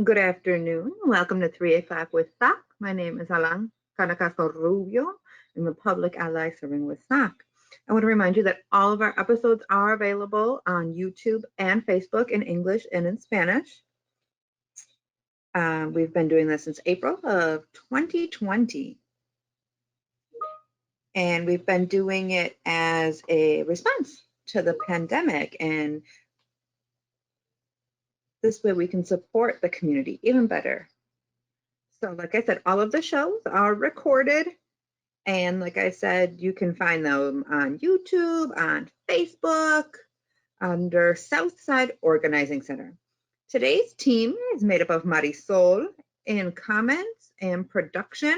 Good afternoon. Welcome to 385 with SOC. My name is Alan Canacaso Rubio. I'm a public ally serving with SOC. I want to remind you that all of our episodes are available on YouTube and Facebook in English and in Spanish. We've been doing this since April of 2020. And we've been doing it as a response to the pandemic. And this way we can support the community even better. So like I said, all of the shows are recorded. And like I said, you can find them on YouTube, on Facebook, under Southside Organizing Center. Today's team is made up of Marisol in comments and production.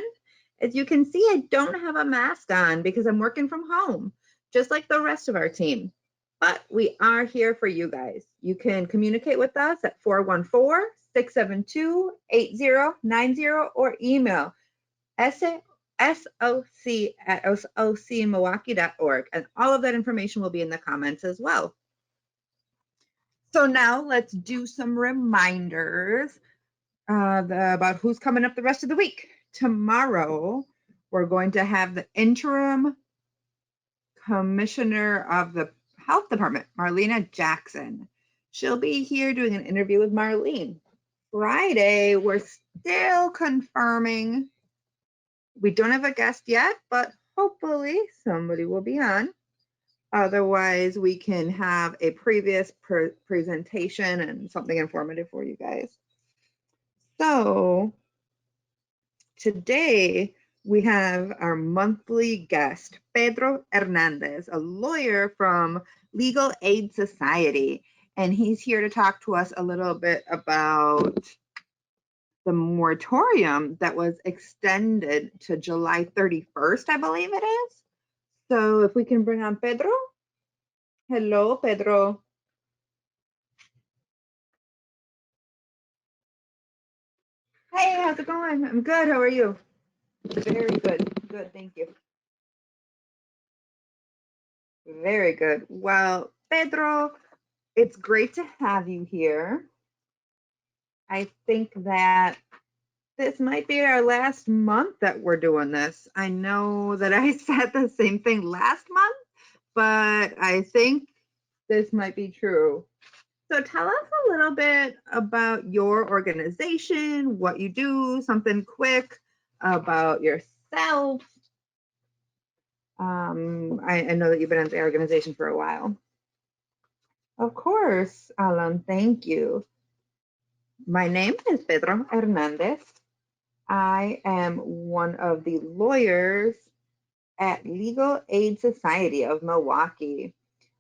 As you can see, I don't have a mask on because I'm working from home, just like the rest of our team. But we are here for you guys. You can communicate with us at 414-672-8090 or email SOC@SOCmilwaukee.org. And all of that information will be in the comments as well. So now let's do some reminders about who's coming up the rest of the week. Tomorrow, we're going to have the interim commissioner of the health department, Marlena Jackson. She'll be here doing an interview with Marlene. Friday, we're still confirming. We don't have a guest yet, but hopefully somebody will be on. Otherwise, we can have a previous presentation and something informative for you guys. So today we have our monthly guest, Pedro Hernandez, a lawyer from Legal Aid Society. And he's here to talk to us a little bit about the moratorium that was extended to July 31st, I believe it is. So if we can bring on Pedro. Hello, Pedro. Hey, how's it going? I'm good. How are you? Very good. Good, thank you. Very good. Well, Pedro, it's great to have you here. I think that this might be our last month that we're doing this. I know that I said the same thing last month, but I think this might be true. So tell us a little bit about your organization, what you do, something quick about yourself. I know that you've been in the organization for a while. Of course, Alan, thank you. My name is Pedro Hernandez. I am one of the lawyers at Legal Aid Society of Milwaukee.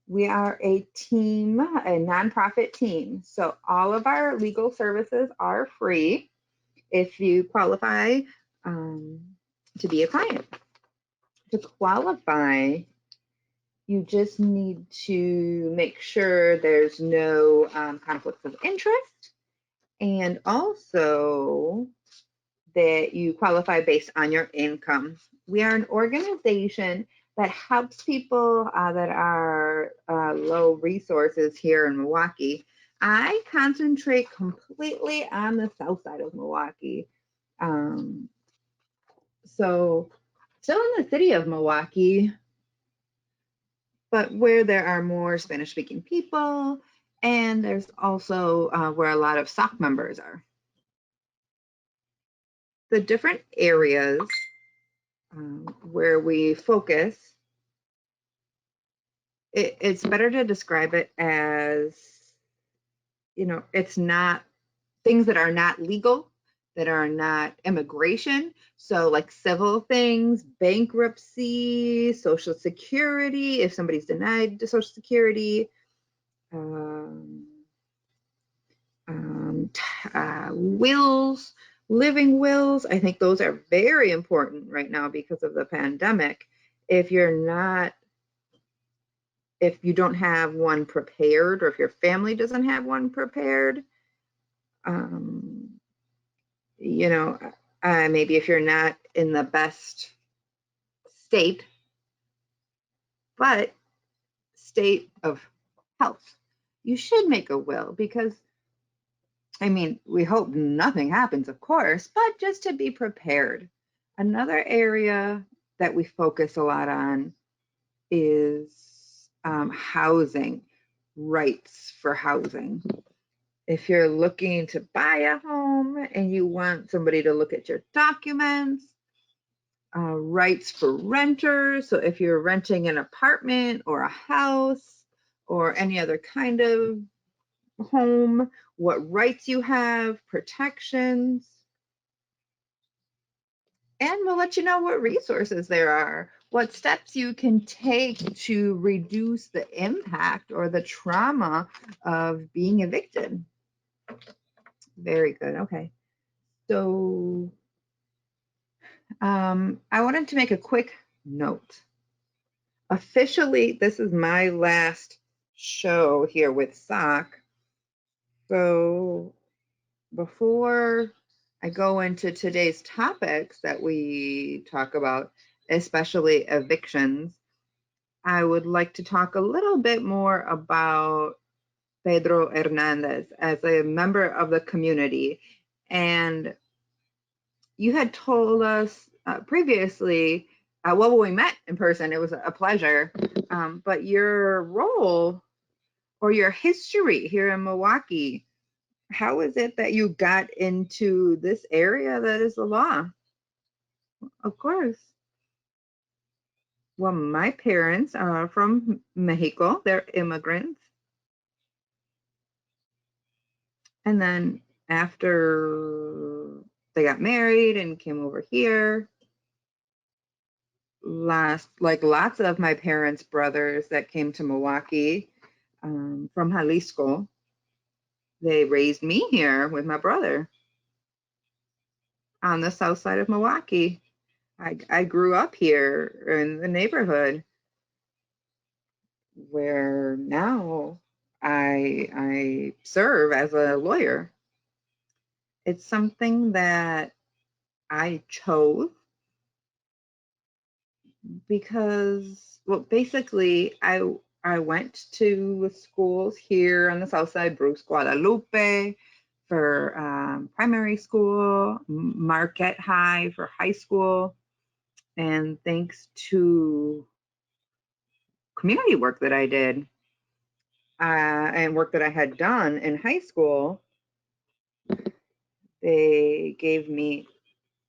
We are a team, a nonprofit team. So all of our legal services are free if you qualify to be a client. To qualify, you just need to make sure there's no conflicts of interest, and also that you qualify based on your income. We are an organization that helps people that are low resources here in Milwaukee. I concentrate completely on the south side of Milwaukee. So still in the city of Milwaukee, but where there are more Spanish speaking people, and there's also where a lot of SOC members are. The different areas where we focus, it's better to describe it as, it's not things that are not legal, that are not immigration. So like civil things, bankruptcy, Social Security, if somebody's denied Social Security, wills, living wills. I think those are very important right now because of the pandemic. If you don't have one prepared, or if your family doesn't have one prepared, maybe if you're not in the best state of health, you should make a will, because I mean, we hope nothing happens, of course, but just to be prepared. Another area that we focus a lot on is housing, rights for housing. If you're looking to buy a home and you want somebody to look at your documents, rights for renters. So if you're renting an apartment or a house or any other kind of home, what rights you have, protections, and we'll let you know what resources there are, what steps you can take to reduce the impact or the trauma of being evicted. Very good. Okay. So I wanted to make a quick note. Officially, this is my last show here with SOC. So before I go into today's topics that we talk about, especially evictions, I would like to talk a little bit more about Pedro Hernandez as a member of the community. And you had told us previously, well, when we met in person, it was a pleasure. But your role or your history here in Milwaukee, how is it that you got into this area that is the law? Of course. Well, my parents are from Mexico. They're immigrants. And then after they got married and came over here, lots of my parents' brothers that came to Milwaukee from Jalisco, they raised me here with my brother on the south side of Milwaukee. I grew up here in the neighborhood where now I serve as a lawyer. It's something that I chose because, well, basically, I went to schools here on the south side, Bruce Guadalupe for primary school, Marquette High for high school, and thanks to community work that I did and work that I had done in high school, they gave me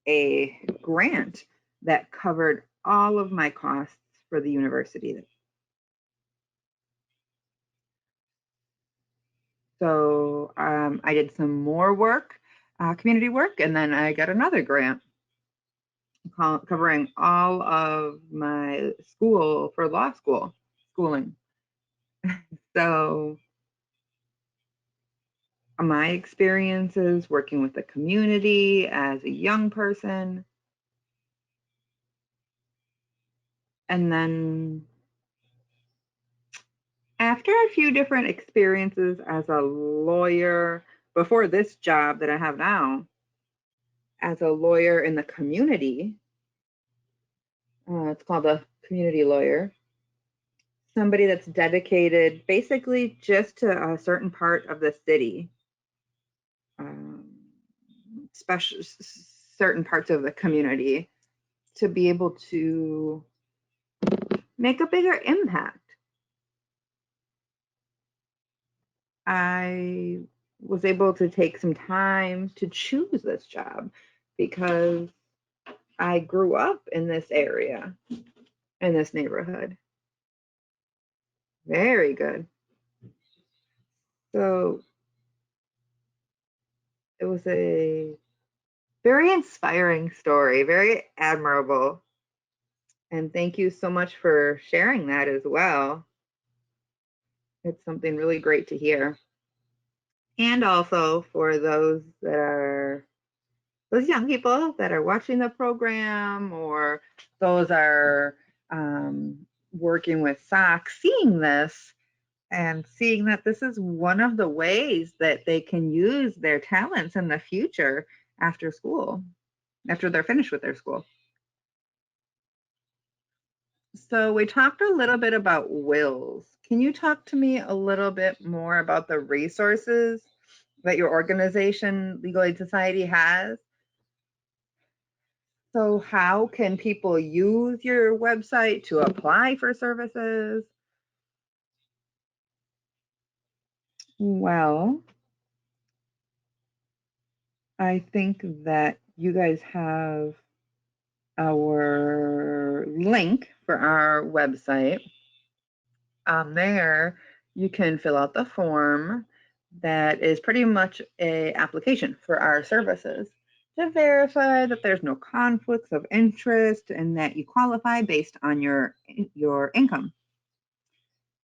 a grant that covered all of my costs for the university. So I did some more work, community work, and then I got another grant covering all of my school for law school schooling. So my experiences working with the community as a young person, and then after a few different experiences as a lawyer before this job that I have now, as a lawyer in the community, it's called a community lawyer, somebody that's dedicated basically just to a certain part of the city, um, special certain parts of the community to be able to make a bigger impact. I was able to take some time to choose this job because I grew up in this area, in this neighborhood. Very good. So it was a very inspiring story, very admirable. And thank you so much for sharing that as well. It's something really great to hear. And also for those young people that are watching the program or those are working with SOC, seeing this and seeing that this is one of the ways that they can use their talents in the future after school, after they're finished with their school. So we talked a little bit about wills. Can you talk to me a little bit more about the resources that your organization, legal aid society, has. So how can people use your website to apply for services? Well, I think that you guys have our link for our website. On there, you can fill out the form that is pretty much a application for our services to verify that there's no conflicts of interest and that you qualify based on your income.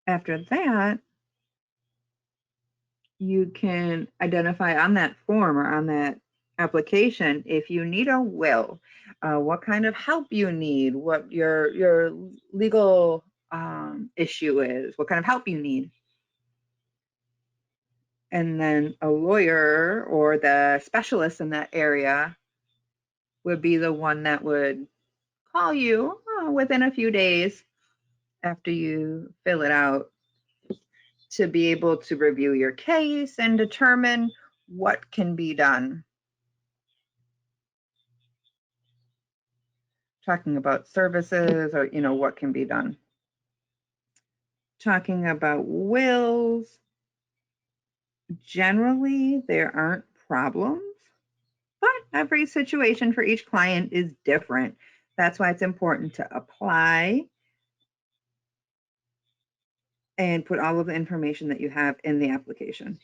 After that, you can identify on that form or on that application if you need a will, what kind of help you need, what your legal issue is, what kind of help you need. And then a lawyer or the specialist in that area would be the one that would call you within a few days after you fill it out to be able to review your case and determine what can be done. Talking about services or, what can be done. Talking about wills, generally there aren't problems, but every situation for each client is different. That's why it's important to apply and put all of the information that you have in the application.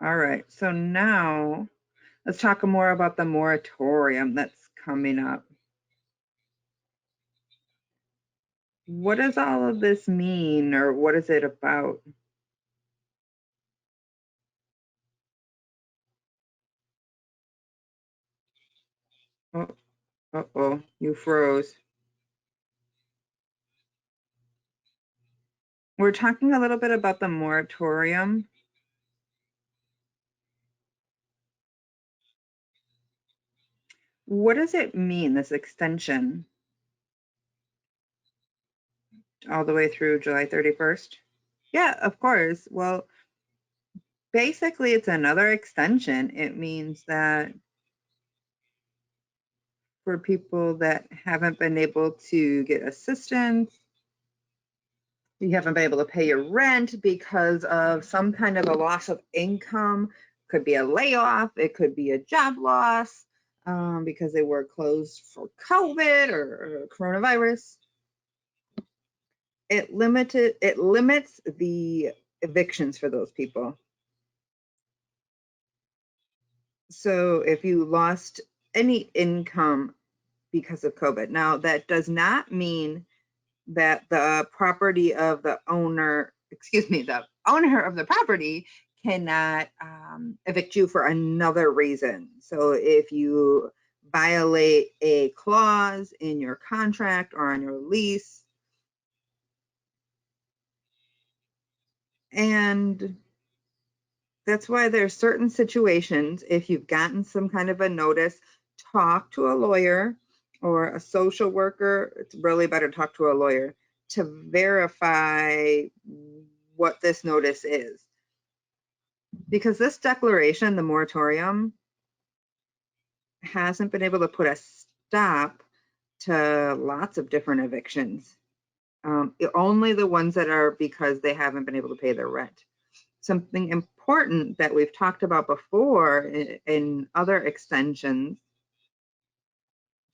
All right, so now let's talk more about the moratorium that's coming up. What does all of this mean, or what is it about? Oh, uh-oh, you froze. We're talking a little bit about the moratorium. What does it mean, this extension, all the way through July 31st? Yeah, of course. Well, basically, it's another extension. It means that for people that haven't been able to get assistance, you haven't been able to pay your rent because of some kind of a loss of income, could be a layoff, it could be a job loss because they were closed for COVID or coronavirus. It limits the evictions for those people. So if you lost any income because of COVID, now that does not mean that the property of the owner, the owner of the property cannot evict you for another reason. So if you violate a clause in your contract or on your lease, and that's why there's certain situations, if you've gotten some kind of a notice, talk to a lawyer or a social worker. It's really better to talk to a lawyer to verify what this notice is. Because this declaration, the moratorium, hasn't been able to put a stop to lots of different evictions. Only the ones that are because they haven't been able to pay their rent. Something important that we've talked about before in other extensions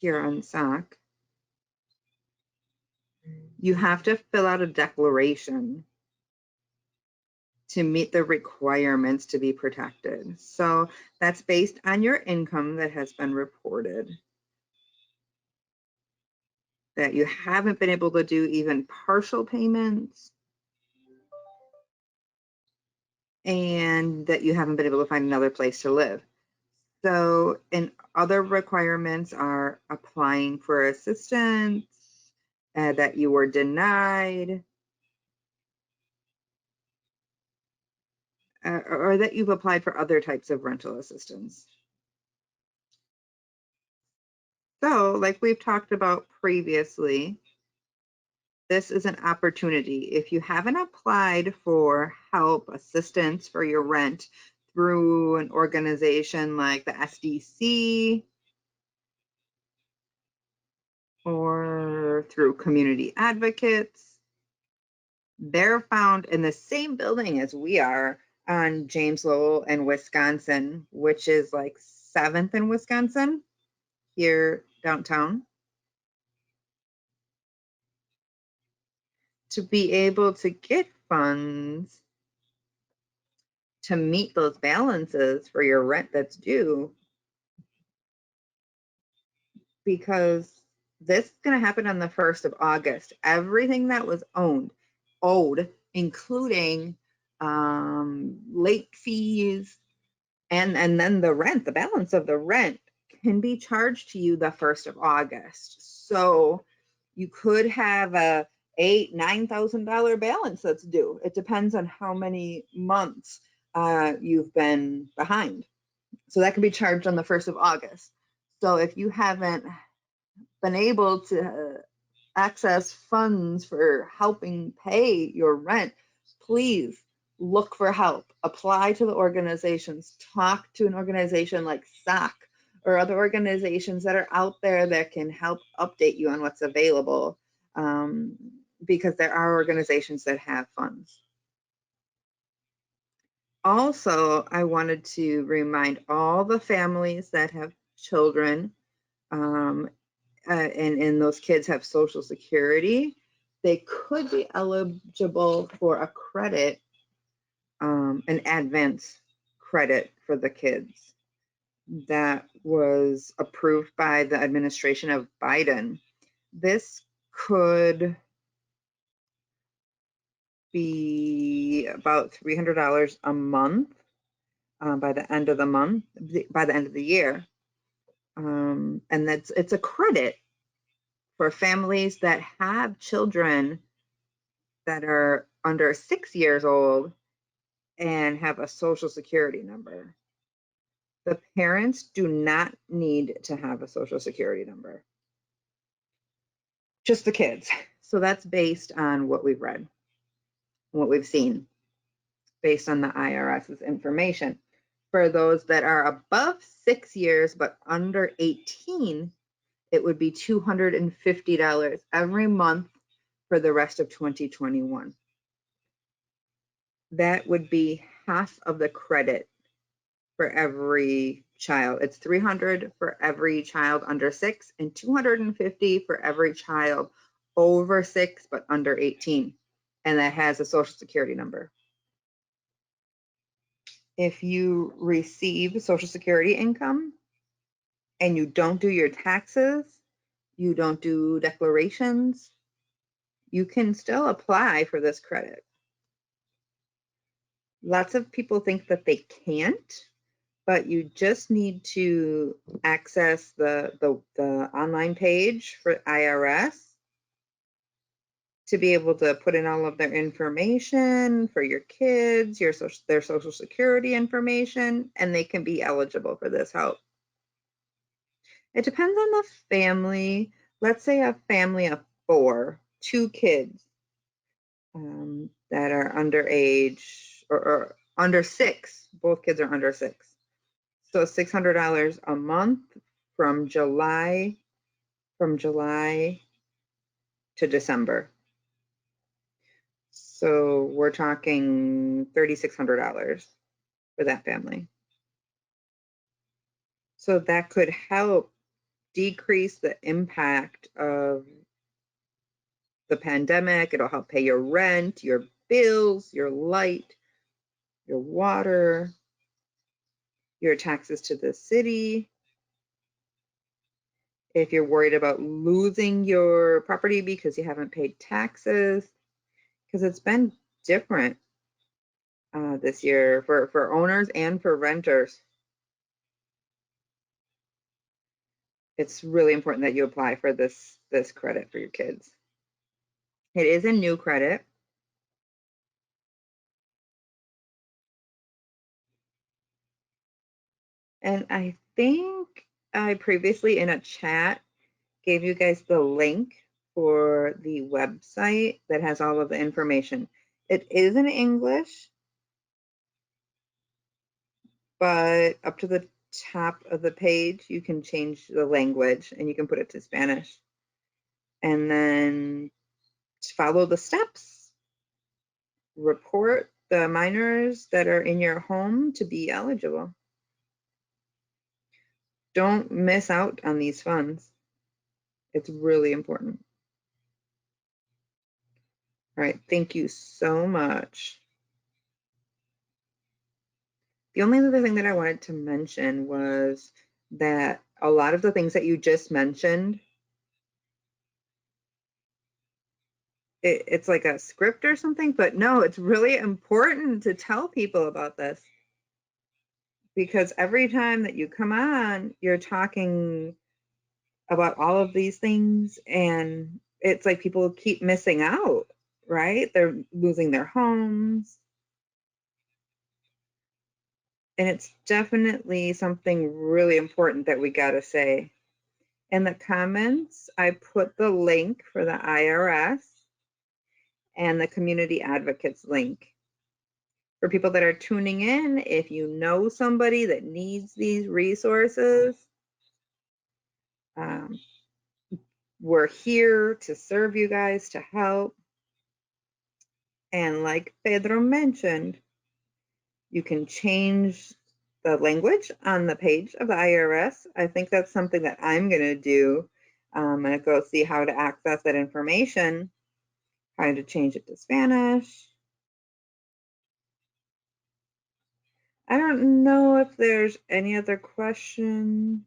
here on SOC, you have to fill out a declaration to meet the requirements to be protected. So that's based on your income that has been reported, that you haven't been able to do even partial payments, and that you haven't been able to find another place to live. So, and other requirements are applying for assistance, that you were denied, or that you've applied for other types of rental assistance. So, like we've talked about previously, this is an opportunity. If you haven't applied for help, assistance for your rent through an organization like the SDC or through community advocates. They're found in the same building as we are on James Lowell in Wisconsin, which is like 7th in Wisconsin here downtown. To be able to get funds to meet those balances for your rent that's due, because this is going to happen on the 1st of August. Everything that was owed, including late fees, and then the rent, the balance of the rent can be charged to you the 1st of August. So you could have a $8,000-9,000 balance that's due. It depends on how many months you've been behind. So that can be charged on the 1st of August. So if you haven't been able to access funds for helping pay your rent, please look for help. Apply to the organizations. Talk to an organization like SOC or other organizations that are out there that can help update you on what's available, because there are organizations that have funds. Also, I wanted to remind all the families that have children, and those kids have Social Security, they could be eligible for a credit, an advance credit for the kids that was approved by the administration of Biden. This could be about $300 a month by the end of the year. And it's a credit for families that have children that are under 6 years old and have a Social Security number. The parents do not need to have a Social Security number, just the kids. So that's based on what we've read, what we've seen, based on the IRS's information. For those that are above 6 years but under 18, it would be $250 every month for the rest of 2021. That would be half of the credit for every child. It's $300 for every child under 6 and $250 for every child over 6 but under 18, and that has a Social Security number. If you receive Social Security income and you don't do your taxes, you don't do declarations, you can still apply for this credit. Lots of people think that they can't, but you just need to access the online page for IRS to be able to put in all of their information for your kids, their Social Security information, and they can be eligible for this help. It depends on the family. Let's say a family of 4, 2 kids that are underage or under 6. Both kids are under 6. So $600 a month from July to December. So we're talking $3,600 for that family. So that could help decrease the impact of the pandemic. It'll help pay your rent, your bills, your light, your water, your taxes to the city. If you're worried about losing your property because you haven't paid taxes, because it's been different this year for owners and for renters. It's really important that you apply for this credit for your kids. It is a new credit. And I think I previously in a chat gave you guys the link for the website that has all of the information. It is in English, but up to the top of the page, you can change the language and you can put it to Spanish. And then follow the steps. Report the minors that are in your home to be eligible. Don't miss out on these funds. It's really important. All right, thank you so much. The only other thing that I wanted to mention was that a lot of the things that you just mentioned, it's like a script or something, but no, it's really important to tell people about this, because every time that you come on, you're talking about all of these things, and it's like people keep missing out, right? They're losing their homes. And it's definitely something really important that we got to say. In the comments, I put the link for the IRS and the community advocates link. For people that are tuning in, if you know somebody that needs these resources, we're here to serve you guys, to help. And like Pedro mentioned, you can change the language on the page of the IRS. I think that's something that I'm going to do. I'm going to go see how to access that information, how to change it to Spanish. I don't know if there's any other question.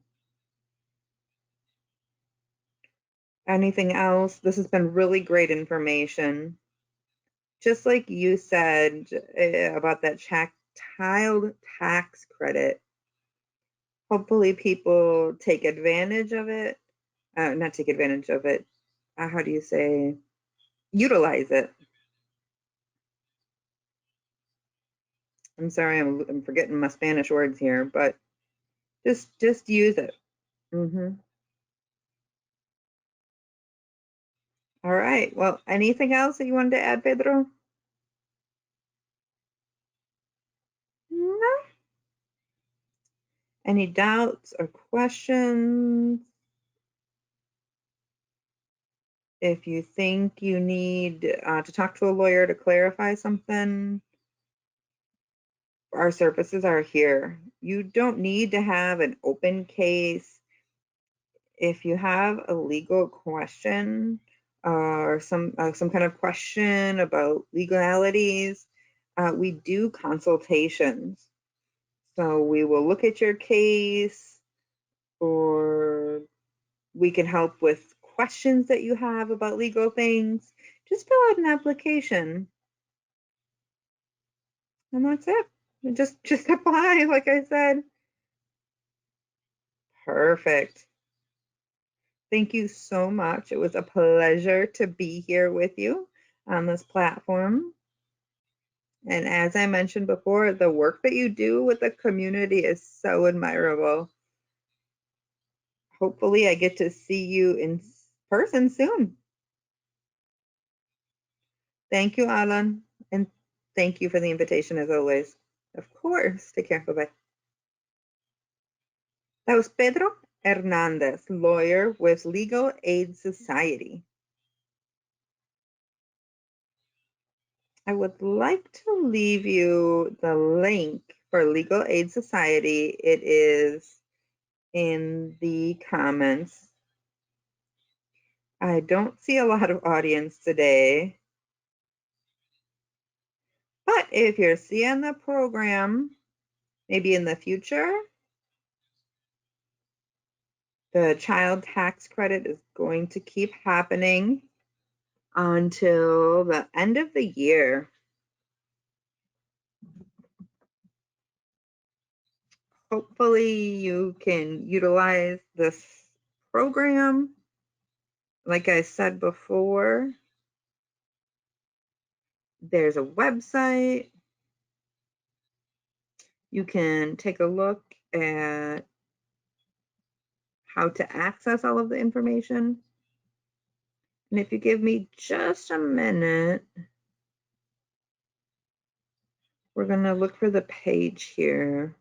Anything else? This has been really great information. Just like you said about that child tax credit, hopefully people take advantage of it. Not take advantage of it. How do you say? Utilize it. I'm sorry, I'm forgetting my Spanish words here, but just use it. All right. Well, anything else that you wanted to add, Pedro? No. Any doubts or questions? If you think you need to talk to a lawyer to clarify something, our services are here. You don't need to have an open case. If you have a legal question or some kind of question about legalities, we do consultations. So we will look at your case, or we can help with questions that you have about legal things. Just fill out an application, and that's it. And just apply, like I said. Perfect. Thank you so much. It was a pleasure to be here with you on this platform. And as I mentioned before, the work that you do with the community is so admirable. Hopefully, I get to see you in person soon. Thank you, Alan. And thank you for the invitation as always. Of course. Take care. Bye-bye. That was Pedro Hernandez, lawyer with Legal Aid Society. I would like to leave you the link for Legal Aid Society. It is in the comments. I don't see a lot of audience today, but if you're seeing the program, maybe in the future, the child tax credit is going to keep happening until the end of the year. Hopefully you can utilize this program. Like I said before, there's a website. You can take a look at how to access all of the information. And if you give me just a minute, we're going to look for the page here.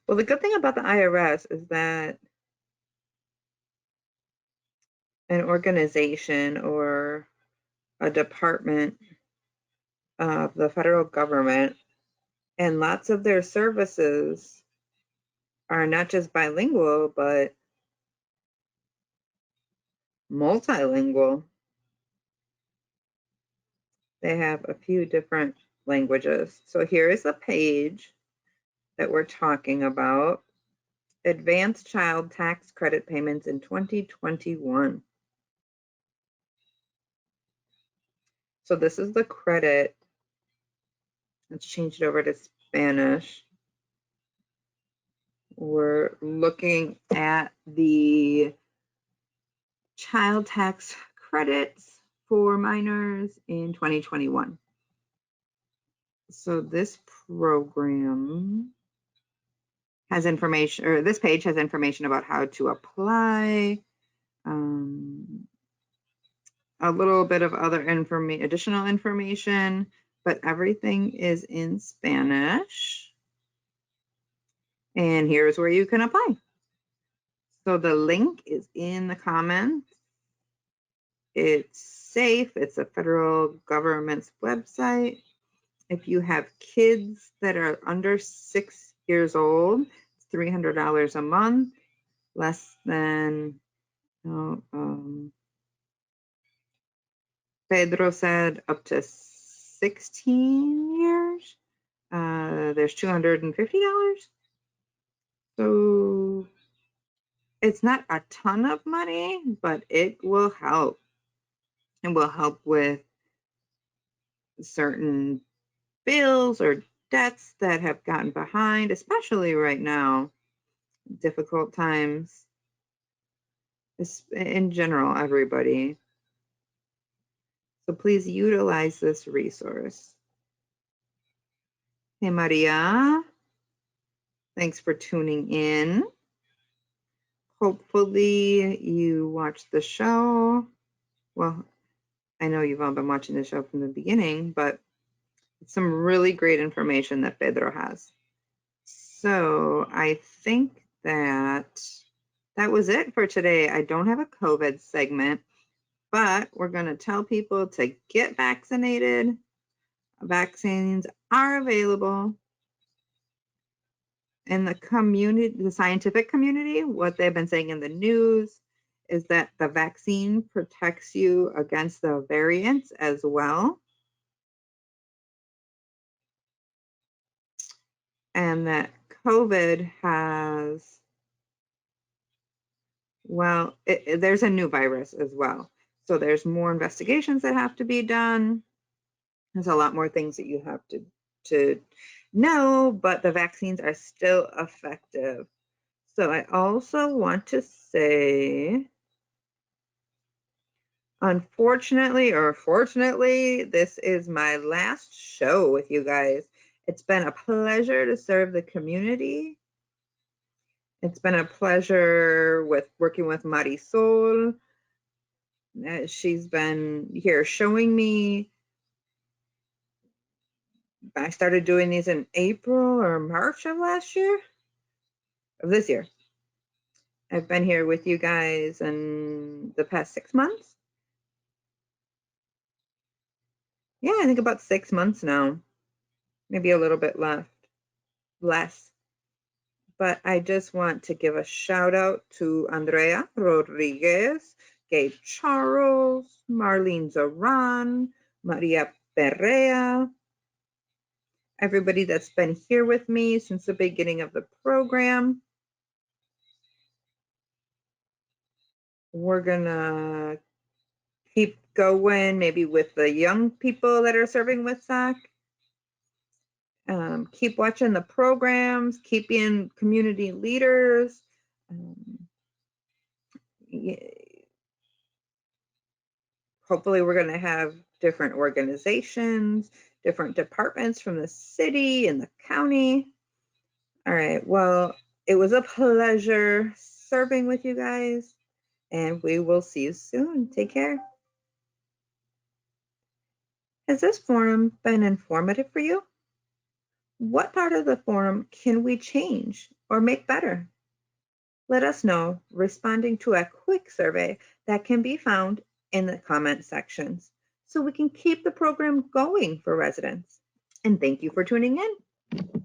Well, the good thing about the IRS is that an organization or a department of the federal government, and lots of their services are not just bilingual, but multilingual. They have a few different languages. So here is the page that we're talking about. Advanced Child Tax Credit Payments in 2021. So this is the credit. Let's change it over to Spanish. We're looking at the child tax credits for minors in 2021. So this program has information, or this page has information about how to apply, a little bit of other additional information, but everything is in Spanish. And here's where you can apply. So the link is in the comments. It's safe. It's a federal government's website. If you have kids that are under 6 years old, it's $300 a month, less than, Pedro said up to 16 years, there's $250. So it's not a ton of money, but it will help. It will help with certain bills or debts that have gotten behind, especially right now, difficult times. In general, everybody. So please utilize this resource. Hey, Maria. Thanks for tuning in. Hopefully you watched the show. Well, I know you've all been watching the show from the beginning, but it's some really great information that Pedro has. So I think that was it for today. I don't have a COVID segment, but we're going to tell people to get vaccinated. Vaccines are available. In the community, the scientific community, what they've been saying in the news is that the vaccine protects you against the variants as well. And that COVID has, well, there's a new virus as well. So there's more investigations that have to be done. There's a lot more things that you have to know, but the vaccines are still effective. So I also want to say, unfortunately or fortunately, this is my last show with you guys. It's been a pleasure to serve the community. It's been a pleasure with working with Marisol. She's been here showing me. I started doing these in April or March of this year. I've been here with you guys in the past 6 months. Yeah, I think about 6 months now, maybe a little bit less. But I just want to give a shout out to Andrea Rodriguez, Gabe Charles, Marlene Zoran, Maria Perea, everybody that's been here with me since the beginning of the program. We're gonna keep going, maybe with the young people that are serving with SOC. Keep watching the programs, keep being community leaders. Hopefully we're going to have different organizations, different departments from the city and the county. All right, well, it was a pleasure serving with you guys, and we will see you soon. Take care. Has this forum been informative for you? What part of the forum can we change or make better? Let us know responding to a quick survey that can be found in the comment sections so we can keep the program going for residents. And thank you for tuning in.